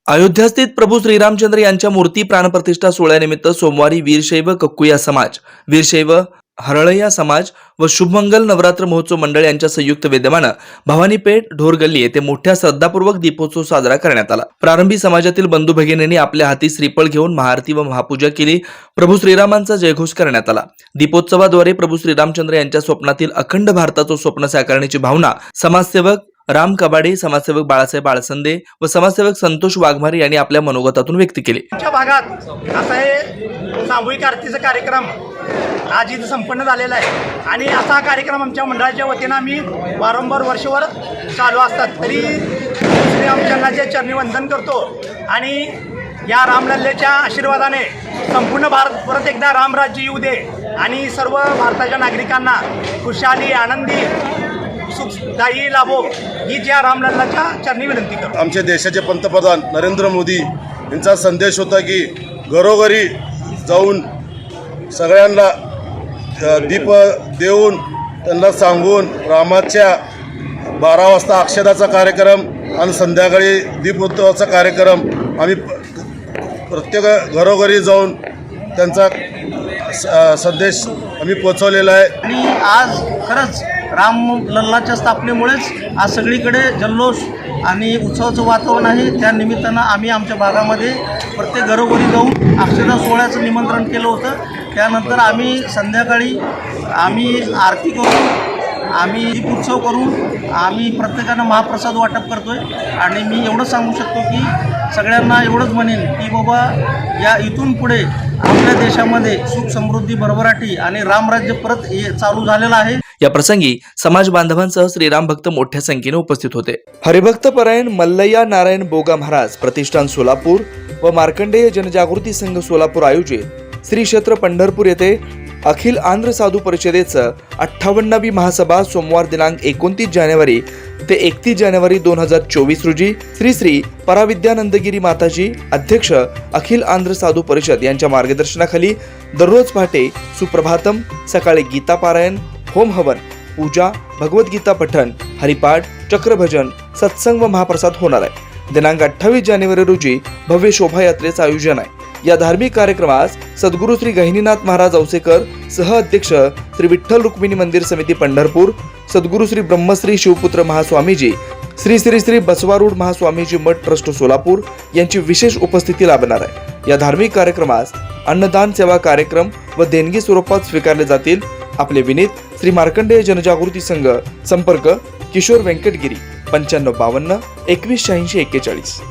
अयोध्यास्थित प्रभू श्रीरामचंद्र यांच्या मूर्ती प्राणप्रतिष्ठा सोहळ्यानिमित्त सोमवारी वीरशैव कक्कुया समाज, वीरशैव हरळया समाज व शुभमंगल नवरात्र महोत्सव मंडळ यांच्या संयुक्त विद्यमानं भवानीपेठ ढोरगल्ली येथे मोठ्या श्रद्धापूर्वक दीपोत्सव साजरा करण्यात आला। प्रारंभी समाजातील बंधू भगिनींनी आपल्या हाती श्रीफळ घेऊन महाआरती व महापूजा केली। प्रभू श्रीरामांचा जयघोष करण्यात आला। दीपोत्सवाद्वारे प्रभू श्रीरामचंद्र यांच्या स्वप्नातील अखंड भारताचं स्वप्न साकारण्याची भावना समाजसेवक राम कबाडे, समाजसेवक बाळासाहेब बाळसंदे व समाजसेवक संतोष वाघमारे यांनी आपल्या मनोगतातून व्यक्त केले। आमच्या भागात असा हे सामूहिक आरतीचा कार्यक्रम आज इथं संपन्न झालेला आहे आणि असा कार्यक्रम आमच्या मंडळाच्या वतीनं आम्ही वारंवार वर्षभर चालू असतात। तरी श्रीरामचंद्राचे चरणी वंदन करतो आणि या रामलल्लेच्या आशीर्वादाने संपूर्ण भारत परत एकदा रामराज्य येऊ दे आणि सर्व भारताच्या नागरिकांना खुशाली आनंदी सुखदायी लाभो ही ज्या रामलल्लाच्या चरणी विनंती करतो। आमच्या देशाचे पंतप्रधान नरेंद्र मोदी यांचा संदेश होता की घरोघरी जाऊन सगळ्यांना दीप देऊन त्यांना सांगून रामाच्या 12 वाजता अक्षदाचा कार्यक्रम आणि संध्याकाळी दीपोत्सवाचा कार्यक्रम आम्ही प्रत्येक घरोघरी जाऊन त्यांचा संदेश आम्ही पोचवलेला आहे। आणि आज खरंच रामलल्लाच्या स्थापनेमुळेच आज सगळीकडे जल्लोष आणि उत्सवाचं वातावरण आहे। त्या निमित्तानं आम्ही आमच्या भागामध्ये प्रत्येक घरोघरी जाऊन अक्षदा सोहळ्याचं निमंत्रण केलं होतं। त्यानंतर आम्ही संध्याकाळी आरती करून दीप उत्सव करून आम्ही प्रत्येकानं महाप्रसाद वाटप करतोय। आणि मी एवढं सांगू शकतो की सगळ्यांना एवढंच म्हणेन की बाबा या इथून पुढे आपल्या देशामध्ये सुख समृद्धी भरभराटी आणि रामराज्य परत चालू झालेलं आहे। या प्रसंगी समाज बांधवांसह श्रीराम भक्त मोठ्या संख्येने उपस्थित होते। हरिभक्त परायण मल्लय्या नारायण बोगा महाराज प्रतिष्ठान सोलापूर व मार्कंडेय जनजागृती संघ सोलापूर आयोजित श्री क्षेत्र पंढरपूर येथे अखिल आंध्र साधू परिषदेचं 58वी महासभा सोमवार दिनांक 29 जानेवारी ते 31 जानेवारी 2024 रोजी श्री श्री पराविद्यानंदगिरी माताजी अध्यक्ष अखिल आंध्र साधू परिषद यांच्या मार्गदर्शनाखाली दररोज पहाटे सुप्रभातम, सकाळी गीता पारायण, होम हवन, पूजा, भगवद्गीता पठण, हरिपाठ, चक्रभजन, सत्संग व महाप्रसाद होणार आहे। दिनांक 28 जानेवारी रोजी भव्य शोभायात्रेचं आयोजन आहे। या धार्मिक कार्यक्रमास सद्गुरू श्री गहिनीनाथ महाराज औसेकर सह अध्यक्ष श्री विठ्ठल रुक्मिणी मंदिर समिती पंढरपूर, सद्गुरू श्री ब्रह्मश्री शिवपुत्र महास्वामीजी, श्री श्री श्री बसवारूढ महास्वामीजी मठ ट्रस्ट सोलापूर यांची विशेष उपस्थिती लाभणार आहे। या धार्मिक कार्यक्रमास अन्नदान सेवा कार्यक्रम व देणगी स्वरूपात स्वीकारले जातील। आपले विनीत श्री मार्कंडेय जनजागृती संघ, संपर्क किशोर व्यंकटगिरी 9552 2186 41।